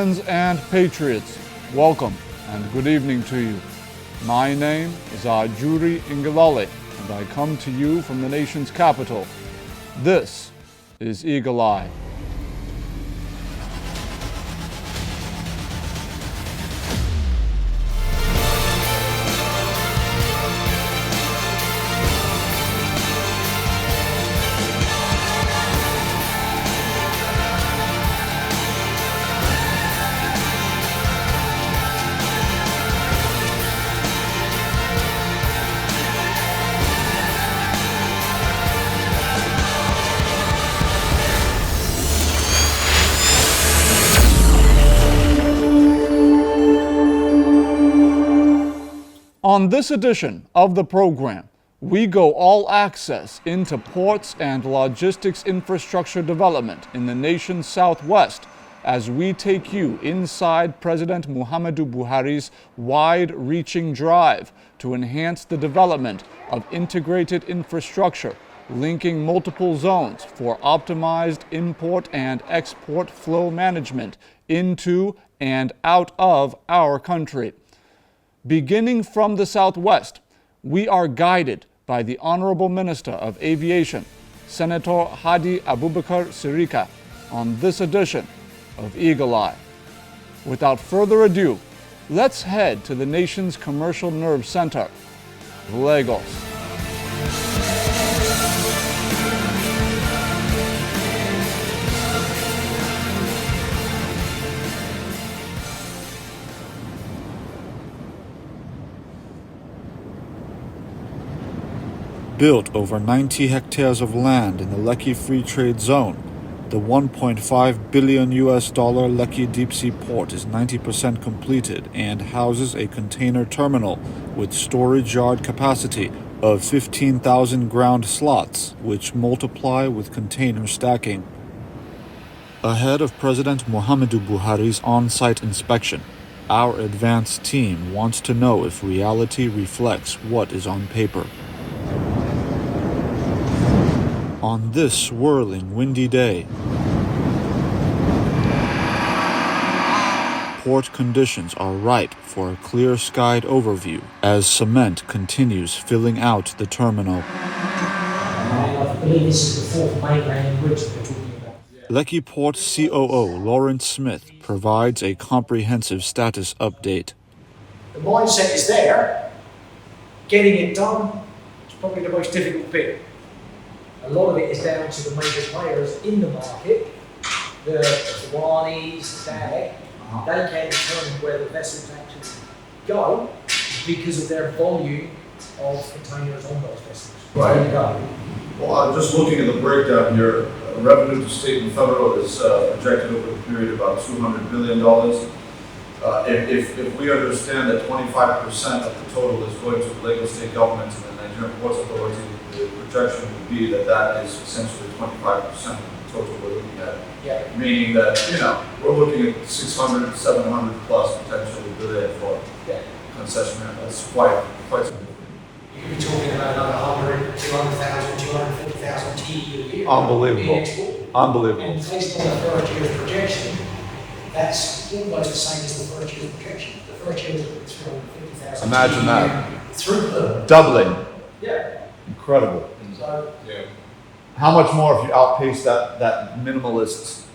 friends and patriots, welcome and good evening to you. My name is Ajuri Ngelale, and I come to you from the nation's capital. This is Eagle Eye. On this edition of the program, we go all access into ports and logistics infrastructure development in the nation's southwest as we take you inside President Muhammadu Buhari's wide-reaching drive to enhance the development of integrated infrastructure, linking multiple zones for optimized import and export flow management into and out of our country. Beginning from the southwest, we are guided by the Honorable Minister of Aviation, Senator Hadi Abubakar Sirika, on this edition of Eagle Eye. Without further ado, let's head to the nation's commercial nerve center, Lagos. Built over 90 hectares of land in the Lekki Free Trade Zone, the $1.5 billion Lekki Deep Sea Port is 90% completed and houses a container terminal with storage yard capacity of 15,000 ground slots, which multiply with container stacking. Ahead of President Muhammadu Buhari's on-site inspection, our advanced team wants to know if reality reflects what is on paper. On this swirling, windy day, port conditions are ripe for a clear-skied overview as cement continues filling out the terminal. I believe this is the fourth mainland bridge that we're talking about. Lekki Port COO Lawrence Smith provides a comprehensive status update. The mindset is there. Getting it done is probably the most difficult bit. A lot of it is down to the major players in the market, the Wanis, the DAG. They can determine where the vessels actually go because of their volume of containers on those vessels. Right. There you go. Well, I'm just looking at the breakdown here. Revenue to state and federal is projected over the period about $200 billion. If we understand that 25% of the total is going to the Lagos State government and the Nigerian Ports Authority, the projection would be that that is essentially 25% of the total we're looking at. Yeah. Meaning that, we're looking at 600, 700 plus potentially billion for concession. That's quite significant. You could be talking about another 100, 200,000, 250,000 TEU a year. Unbelievable. being exported. Unbelievable. And based on the first year's projection, that's almost the same as the first year's projection. The first year was 350,000. Imagine that. Throughput. Doubling. Yeah. Incredible. So, How much more if you outpace that minimalist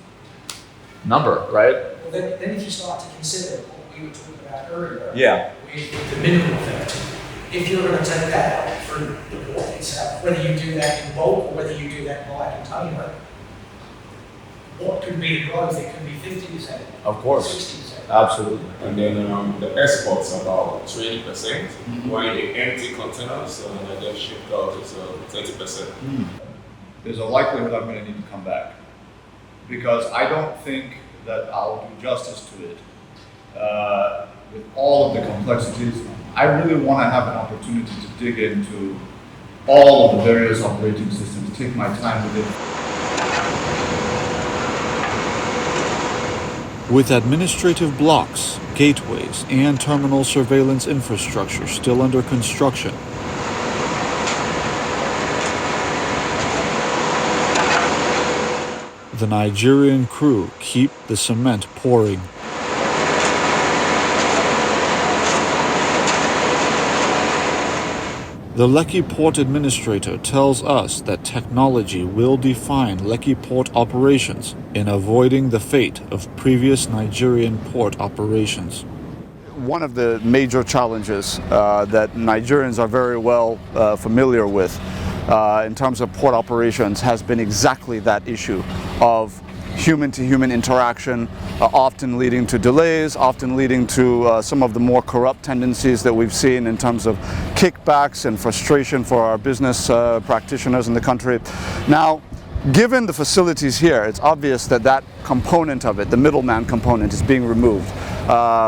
number, right? well, then if you start to consider what we were talking about earlier, Yeah. with the minimum effect, if you're going to take that out through the port itself, whether you do that in bulk or whether you do that by container, what could be the growth? It could be 50%. Of course. 60%. Absolutely. And then the exports are about 20%, while the empty containers that get shipped out is 30%. There's a likelihood I'm going to need to come back because I don't think that I'll do justice to it. With all of the complexities, I really want to have an opportunity to dig into all of the various operating systems, take my time with it. With administrative blocks, gateways, and terminal surveillance infrastructure still under construction, the Nigerian crew keep the cement pouring. The Lekki Port Administrator tells us that technology will define Lekki Port operations in avoiding the fate of previous Nigerian port operations. One of the major challenges that Nigerians are very well familiar with in terms of port operations has been exactly that issue of human-to-human interaction, often leading to delays, often leading to some of the more corrupt tendencies that we've seen in terms of kickbacks and frustration for our business practitioners in the country. Now, given the facilities here, it's obvious that that component of it, the middleman component, is being removed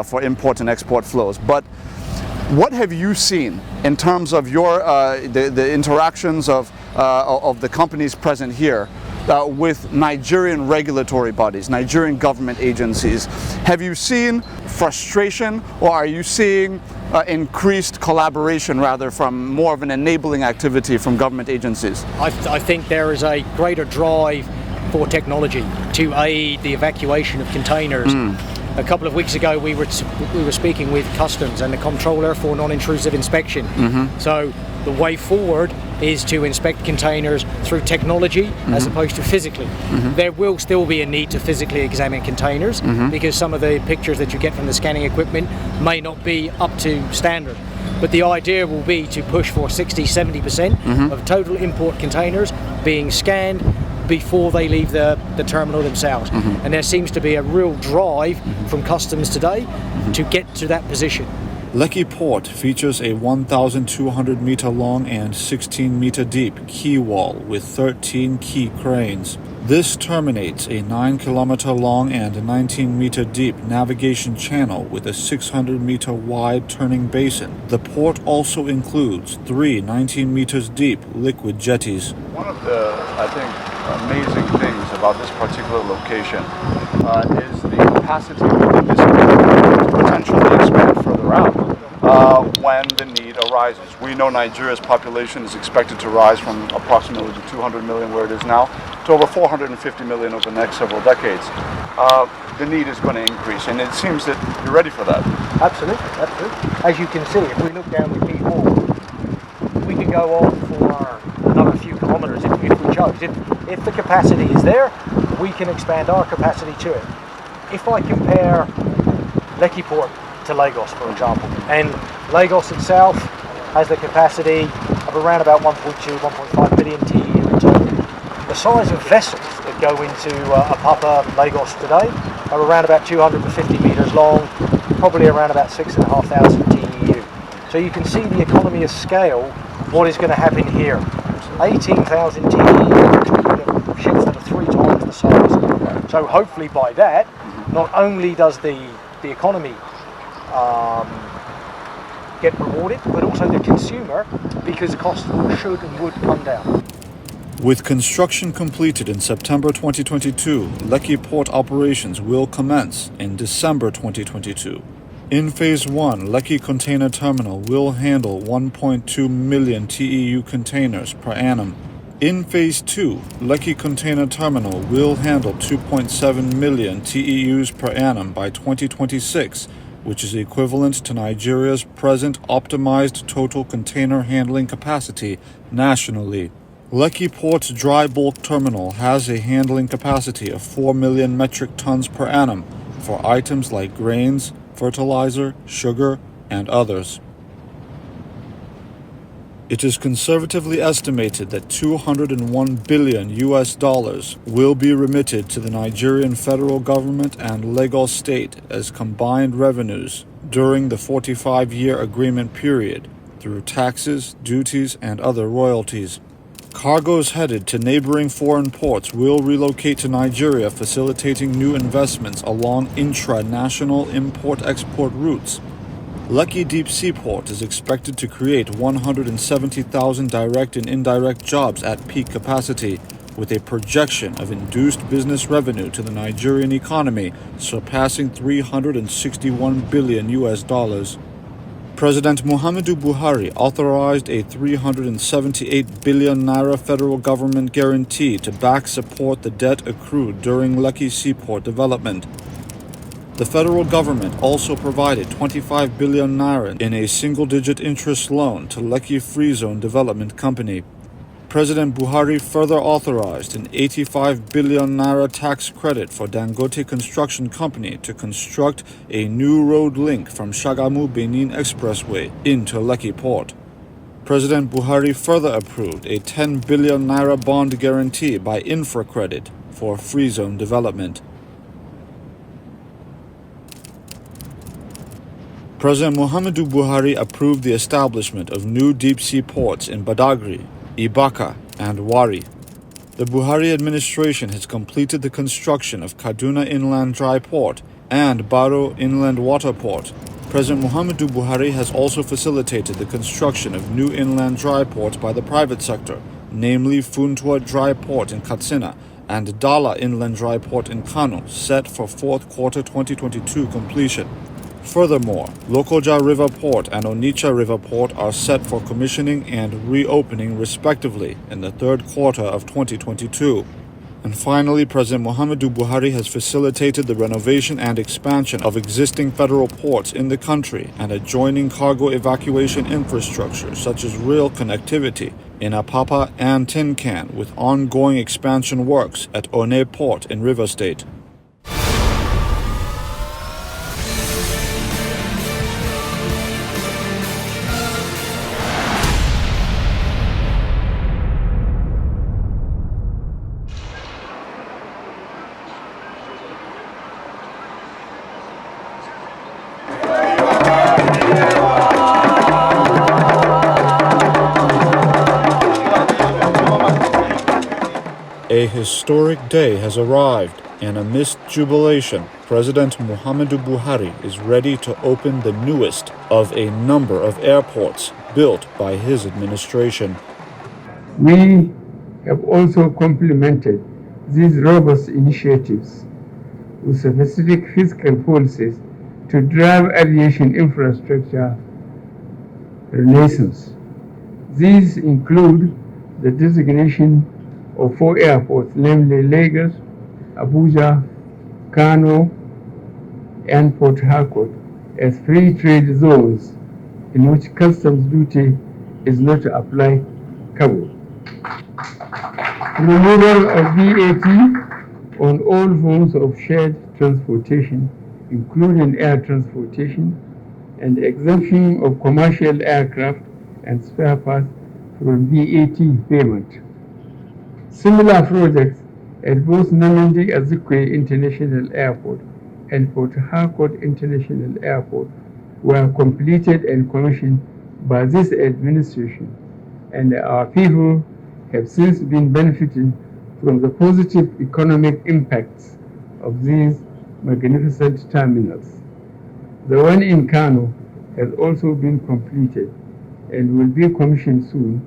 for import and export flows. But what have you seen in terms of your the interactions of the companies present here with Nigerian regulatory bodies, Nigerian government agencies? Have you seen frustration, or are you seeing increased collaboration rather from more of an enabling activity from government agencies? I think there is a greater drive for technology to aid the evacuation of containers. A couple of weeks ago we were speaking with Customs and the Comptroller for non-intrusive inspection. So the way forward is to inspect containers through technology as opposed to physically. There will still be a need to physically examine containers because some of the pictures that you get from the scanning equipment may not be up to standard. But the idea will be to push for 60-70% of total import containers being scanned before they leave the terminal themselves. And there seems to be a real drive from Customs today to get to that position. Lekki Port features a 1,200 meter long and 16 meter deep quay wall with 13 quay cranes. This terminates a 9 kilometer long and 19 meter deep navigation channel with a 600 meter wide turning basin. The port also includes 3 19 meters deep liquid jetties. One of the, I think, amazing things about this particular location is the capacity within this area to potentially expand further out when the need arises. We know Nigeria's population is expected to rise from approximately 200 million, where it is now, to over 450 million over the next several decades. The need is going to increase, and it seems that you're ready for that. Absolutely, absolutely. As you can see, if we look down the quay hall, we can go on for another few kilometres if we chose. If the capacity is there, we can expand our capacity to it. If I compare Lekki Port to Lagos, for example, and Lagos itself has the capacity of around about 1.2, 1.5 billion TEU in total. The size of vessels that go into Apapa, Lagos today are around about 250 metres long, probably around about 6,500 TEU. So you can see the economy of scale, what is going to happen here. 18,000 TEU, ships that are 3 times the size. So hopefully by that, not only does the economy get rewarded, but also the consumer, because costs should and would come down. With construction completed in September 2022, Lekki Port operations will commence in December 2022. In Phase 1, Lekki Container Terminal will handle 1.2 million TEU containers per annum. In Phase 2, Lekki Container Terminal will handle 2.7 million TEUs per annum by 2026, which is equivalent to Nigeria's present optimized total container handling capacity nationally. Lekki Port's dry bulk terminal has a handling capacity of 4 million metric tons per annum for items like grains, fertilizer, sugar, and others. It is conservatively estimated that $201 billion will be remitted to the Nigerian federal government and Lagos state as combined revenues during the 45-year agreement period through taxes, duties, and other royalties. Cargoes headed to neighboring foreign ports will relocate to Nigeria, facilitating new investments along intra-national import-export routes. Lekki Deep Sea Port is expected to create 170,000 direct and indirect jobs at peak capacity, with a projection of induced business revenue to the Nigerian economy surpassing $361 billion. President Muhammadu Buhari authorized a 378 billion naira federal government guarantee to back support the debt accrued during Lekki Seaport development. The federal government also provided 25 billion naira in a single-digit interest loan to Lekki Free Zone Development Company. President Buhari further authorized an 85 billion naira tax credit for Dangote Construction Company to construct a new road link from Shagamu-Benin Expressway into Lekki Port. President Buhari further approved a 10 billion naira bond guarantee by InfraCredit for free zone development. President Muhammadu Buhari approved the establishment of new deep-sea ports in Badagry, Ibaka, and Wari. The Buhari administration has completed the construction of Kaduna Inland Dry Port and Baro Inland Water Port. President Muhammadu Buhari has also facilitated the construction of new inland dry ports by the private sector, namely Funtua Dry Port in Katsina and Dala Inland Dry Port in Kano, set for fourth quarter 2022 completion. Furthermore, Lokoja River Port and Onitsha River Port are set for commissioning and reopening respectively in the third quarter of 2022. And finally, President Muhammadu Buhari has facilitated the renovation and expansion of existing federal ports in the country and adjoining cargo evacuation infrastructure such as rail connectivity in Apapa and Tincan, with ongoing expansion works at One Port in Rivers State. A historic day has arrived, and amidst jubilation, President Muhammadu Buhari is ready to open the newest of a number of airports built by his administration. We have also complemented these robust initiatives with specific fiscal policies to drive aviation infrastructure renaissance. These include the designation of 4 airports, namely Lagos, Abuja, Kano, and Port Harcourt, as free trade zones in which customs duty is not applicable. Removal of VAT on all forms of shared transportation, including air transportation, and exemption of commercial aircraft and spare parts from VAT payment. Similar projects at both Nnamdi Azikiwe International Airport and Port Harcourt International Airport were completed and commissioned by this administration, and our people have since been benefiting from the positive economic impacts of these magnificent terminals. The one in Kano has also been completed and will be commissioned soon,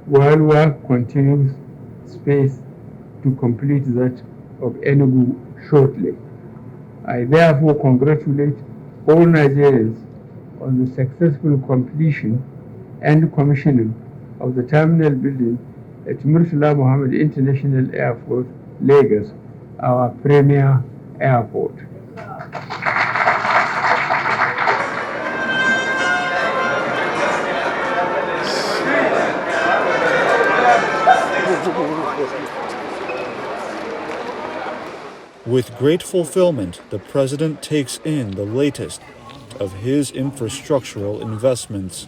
while work continues space to complete that of Enugu shortly. I therefore congratulate all Nigerians on the successful completion and commissioning of the terminal building at Murtala Mohammed International Airport, Lagos, our premier airport. With great fulfillment, the President takes in the latest of his infrastructural investments.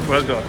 Well done.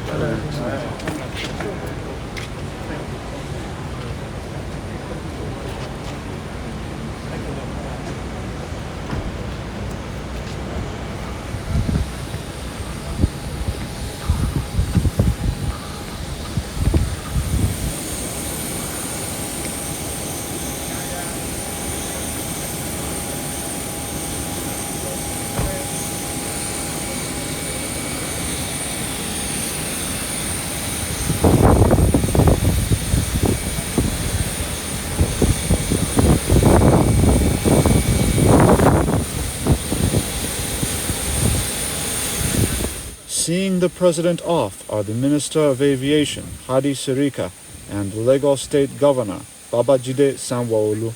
Seeing the president off are the Minister of Aviation, Hadi Sirika, and Lagos State Governor, Babajide Sanwo-Olu.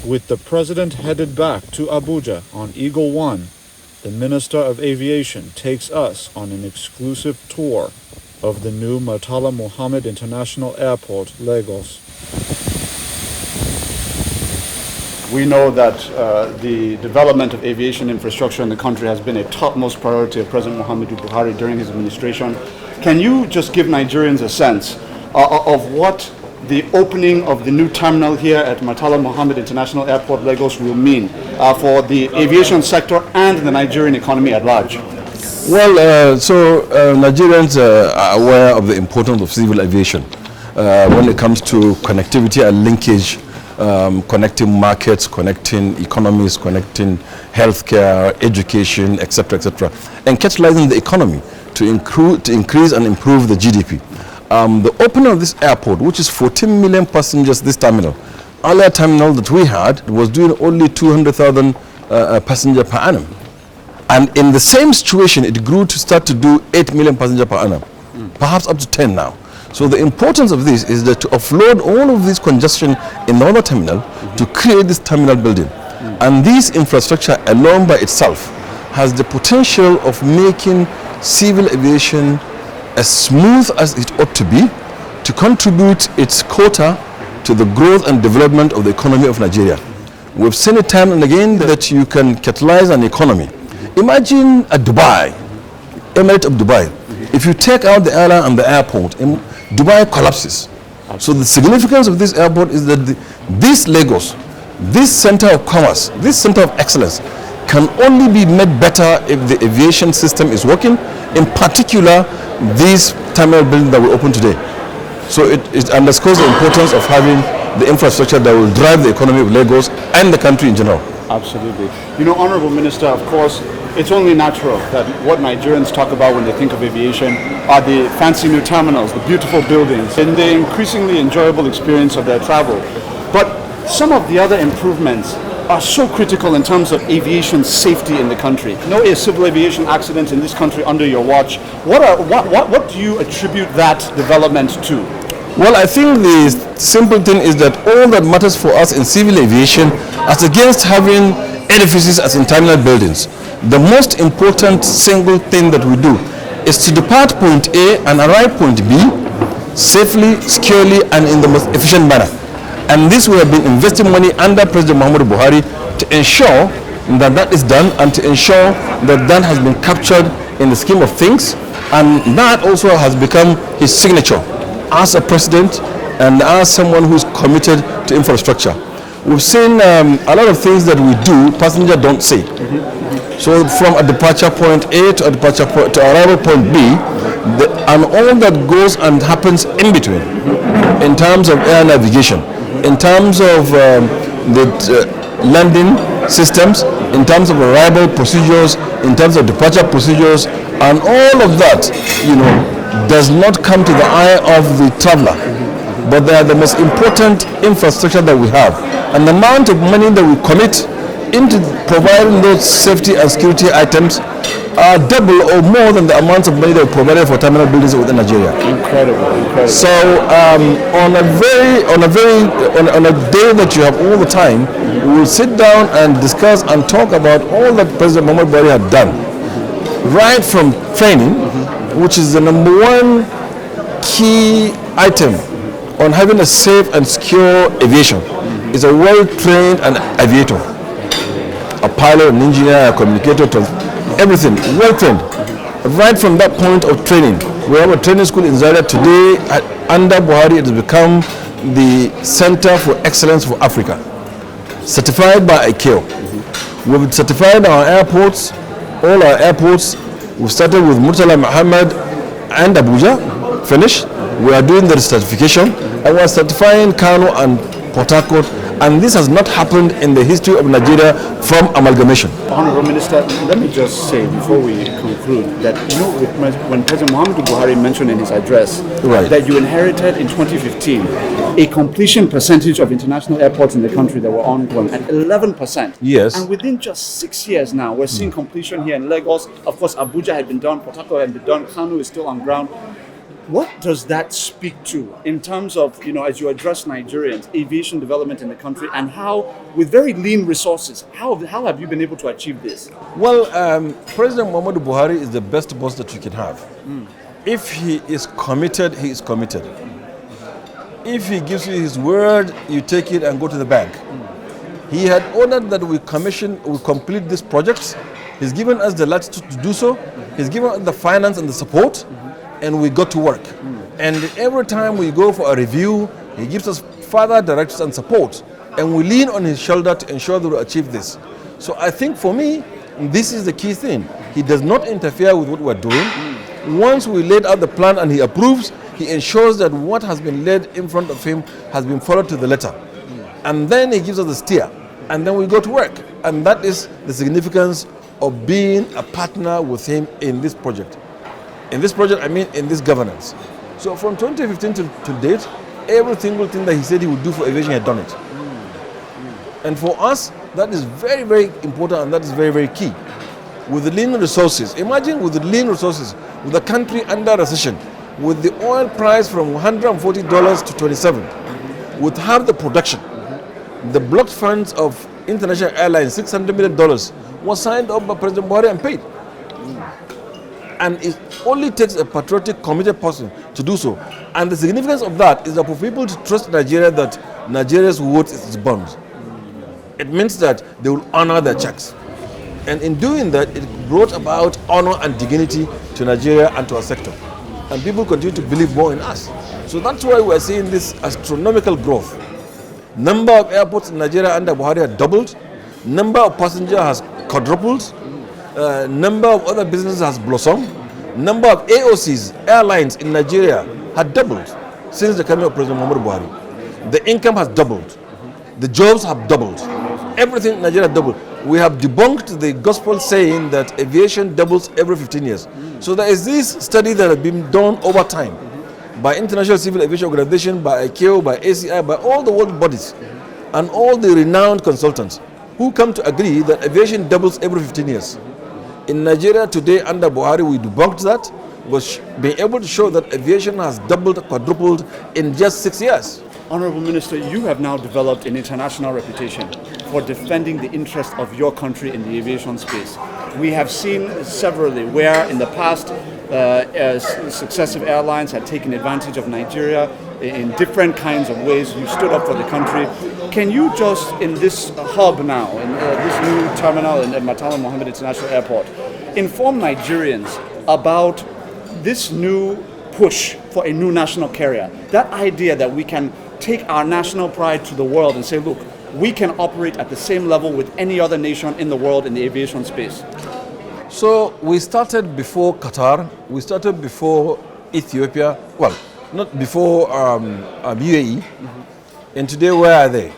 With the president headed back to Abuja on Eagle One, the Minister of Aviation takes us on an exclusive tour of the new Murtala Muhammed International Airport, Lagos. We know that the development of aviation infrastructure in the country has been a topmost priority of President Muhammadu Buhari during his administration. Can you just give Nigerians a sense of what the opening of the new terminal here at Murtala Muhammed International Airport, Lagos, will mean for the aviation sector and the Nigerian economy at large? Well, Nigerians are aware of the importance of civil aviation when it comes to connectivity and linkage, connecting markets, connecting economies, connecting healthcare, education, etc., etc., and catalyzing the economy to increase and improve the GDP. The opening of this airport, which is 14 million passengers, this terminal, earlier terminal that we had was doing only 200,000 passengers per annum. And in the same situation, it grew to start to do 8 million passengers per annum, perhaps up to 10 now. So the importance of this is that to offload all of this congestion in the other terminal to create this terminal building. And this infrastructure alone by itself has the potential of making civil aviation as smooth as it ought to be, to contribute its quota to the growth and development of the economy of Nigeria. We've seen it time and again that you can catalyze an economy. Imagine a Dubai, Emirate of Dubai. If you take out the airline and the airport, Dubai collapses. So the significance of this airport is that this Lagos, this center of commerce, this center of excellence can only be made better if the aviation system is working, in particular this terminal building that we opened today. So it underscores the importance of having the infrastructure that will drive the economy of Lagos and the country in general. Absolutely. You know, Honorable Minister, of course, it's only natural that what Nigerians talk about when they think of aviation are the fancy new terminals, the beautiful buildings, and the increasingly enjoyable experience of their travel. But some of the other improvements are so critical in terms of aviation safety in the country. No civil aviation accidents in this country under your watch. What do you attribute that development to? Well, I think the simple thing is that all that matters for us in civil aviation, as against having edifices as in terminal buildings, the most important single thing that we do is to depart point A and arrive point B safely, securely, and in the most efficient manner. And this we have been investing money under President Muhammadu Buhari to ensure that that is done and to ensure that that has been captured in the scheme of things, and that also has become his signature as a president and as someone who is committed to infrastructure. We've seen a lot of things that we do, passengers don't see. So from a departure point A to a departure point to arrival point B, and all that goes and happens in between, in terms of air navigation, in terms of the landing systems, in terms of arrival procedures, in terms of departure procedures, and all of that, does not come to the eye of the traveler. But they are the most important infrastructure that we have. And the amount of money that we commit into providing those safety and security items are double or more than the amount of money that we provided for terminal buildings within Nigeria. Incredible. So on a day that you have all the time, we will sit down and discuss and talk about all that President Muhammadu Buhari had done. Right from training, which is the number one key item on having a safe and secure aviation, is a well-trained aviator, a pilot, an engineer, a communicator, everything, well-trained. Right from that point of training, we have a training school in Zaria today. Under Buhari, it has become the Center for Excellence for Africa, certified by ICAO. We've certified our airports, all our airports. We started with Murtala Muhammed and Abuja, finished. We are doing the certification, and we are certifying Kano and Port Harcourt And this has not happened in the history of Nigeria from amalgamation. Honorable Minister, let me just say before we conclude that, you know, when President Muhammadu Buhari mentioned in his address that you inherited in 2015 a completion percentage of international airports in the country that were ongoing at 11%. Yes. And within just 6 years now, we're seeing completion here in Lagos. Of course, Abuja had been done, Port Harcourt had been done, Kano is still on ground. What does that speak to in terms of, you know, as you address Nigerians, aviation development in the country, and how, with very lean resources, how have you been able to achieve this? Well, President Muhammadu Buhari is the best boss that you can have. If he is committed, he is committed. If he gives you his word, you take it and go to the bank. He had ordered that we complete these projects. He's given us the latitude to do so. He's given us the finance and the support. And we got to work. And every time we go for a review, he gives us further directions and support. And we lean on his shoulder to ensure that we achieve this. So I think for me, this is the key thing. He does not interfere with what we're doing. Once we laid out the plan and he approves, he ensures that what has been laid in front of him has been followed to the letter. And then he gives us the steer. And then we go to work. And that is the significance of being a partner with him in this project. In this project, I mean in this governance. So from 2015 to date, every single thing that he said he would do for aviation, he had done it. And for us, that is very, very important, and that is very, very key. With the lean resources, imagine with the lean resources, with the country under recession, with the oil price from $140 to 27, with half the production, the blocked funds of international airlines, $600 million, was signed up by President Buhari and paid. And it only takes a patriotic, committed person to do so. And the significance of that is that for people to trust Nigeria, that Nigeria's word is its bond. It means that they will honor their checks. And in doing that, it brought about honor and dignity to Nigeria and to our sector. And people continue to believe more in us. So that's why we're seeing this astronomical growth. Number of airports in Nigeria under Buhari have doubled. Number of passengers has quadrupled. Number of other businesses has blossomed. Number of AOCs, airlines in Nigeria, had doubled since the coming of President Muhammadu Buhari. The income has doubled. The jobs have doubled. Everything in Nigeria doubled. We have debunked the gospel saying that aviation doubles every 15 years. So there is this study that has been done over time by International Civil Aviation Organization, by ICAO, by ACI, by all the world bodies, and all the renowned consultants who come to agree that aviation doubles every 15 years. In Nigeria today, under Buhari, we debunked that, was being able to show that aviation has doubled, quadrupled in just 6 years. Honorable Minister, you have now developed an international reputation for defending the interest of your country in the aviation space. We have seen severally where in the past successive airlines had taken advantage of Nigeria in different kinds of ways. You stood up for the country. Can you just, in this hub now, in this new terminal in Murtala Mohammed International Airport, inform Nigerians about this new push for a new national carrier? That idea that we can take our national pride to the world and say, look, we can operate at the same level with any other nation in the world in the aviation space. So we started before Qatar, we started before Ethiopia, well, not before UAE, and today where are they?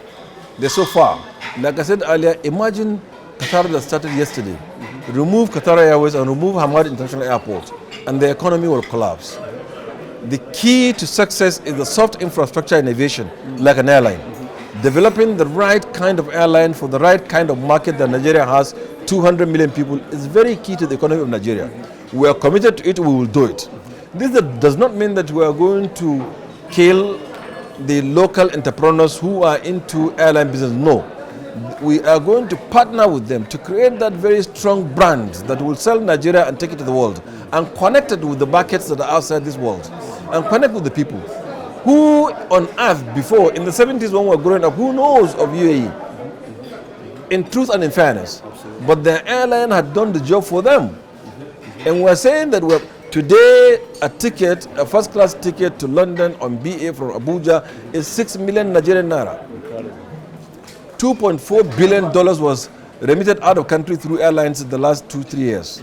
They're so far. Like I said earlier, imagine Qatar that started yesterday. Remove Qatar Airways and remove Hamad International Airport, and the economy will collapse. The key to success is the soft infrastructure in aviation, like an airline. Developing the right kind of airline for the right kind of market that Nigeria has, 200 million people, is very key to the economy of Nigeria. We are committed to it, we will do it. This does not mean that we are going to kill the local entrepreneurs who are into airline business. No. We are going to partner with them to create that very strong brand that will sell Nigeria and take it to the world, and connect it with the markets that are outside this world, and connect with the people. Who on earth before, in the 70s when we were growing up, who knows of UAE? In truth and in fairness. But the airline had done the job for them. And we're saying that today a first class ticket to London on BA from Abuja is 6 million Nigerian naira. $2.4 billion was remitted out of country through airlines in the last 2-3 years.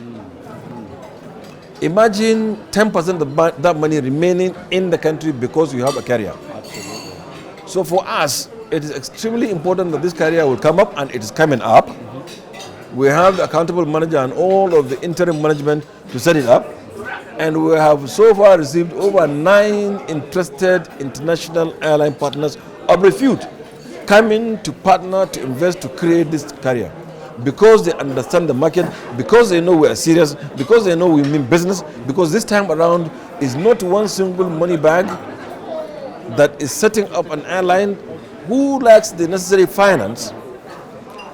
Imagine 10% of that money remaining in the country because you have a carrier. Absolutely. So for us, it is extremely important that this carrier will come up, and it is coming up. We have the accountable manager and all of the interim management to set it up. And we have so far received over 9 interested international airline partners of repute coming to partner, to invest, to create this carrier. Because they understand the market, because they know we are serious, because they know we mean business, because this time around is not one single money bag that is setting up an airline who lacks the necessary finance,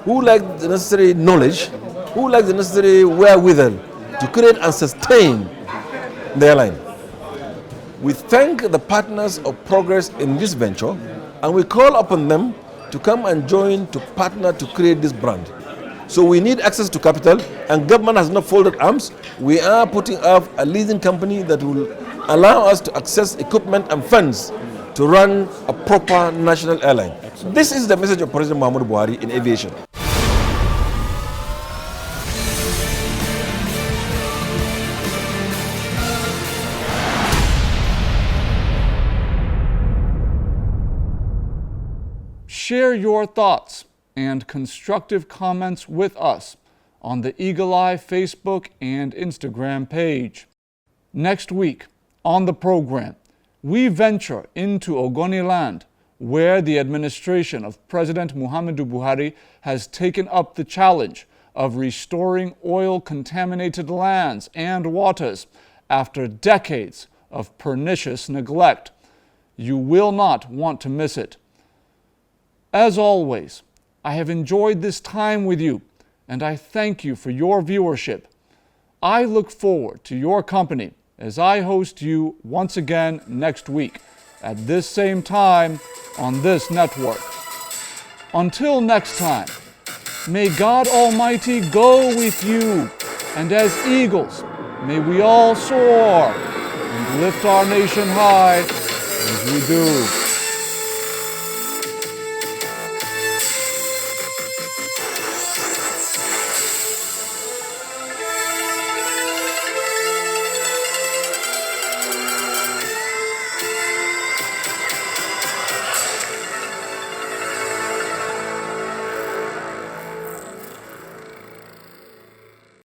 who lacks the necessary knowledge, who lacks the necessary wherewithal to create and sustain the airline. We thank the partners of progress in this venture, and we call upon them to come and join to partner to create this brand. So we need access to capital, and government has not folded arms. We are putting up a leasing company that will allow us to access equipment and funds to run a proper national airline. This is the message of President Muhammadu Buhari in aviation. Share your thoughts and constructive comments with us on the Eagle Eye Facebook and Instagram page. Next week on the program, we venture into Ogoni land, where the administration of President Muhammadu Buhari has taken up the challenge of restoring oil-contaminated lands and waters after decades of pernicious neglect. You will not want to miss it. As always, I have enjoyed this time with you, and I thank you for your viewership. I look forward to your company as I host you once again next week at this same time on this network. Until next time, may God Almighty go with you, and as eagles, may we all soar and lift our nation high as we do.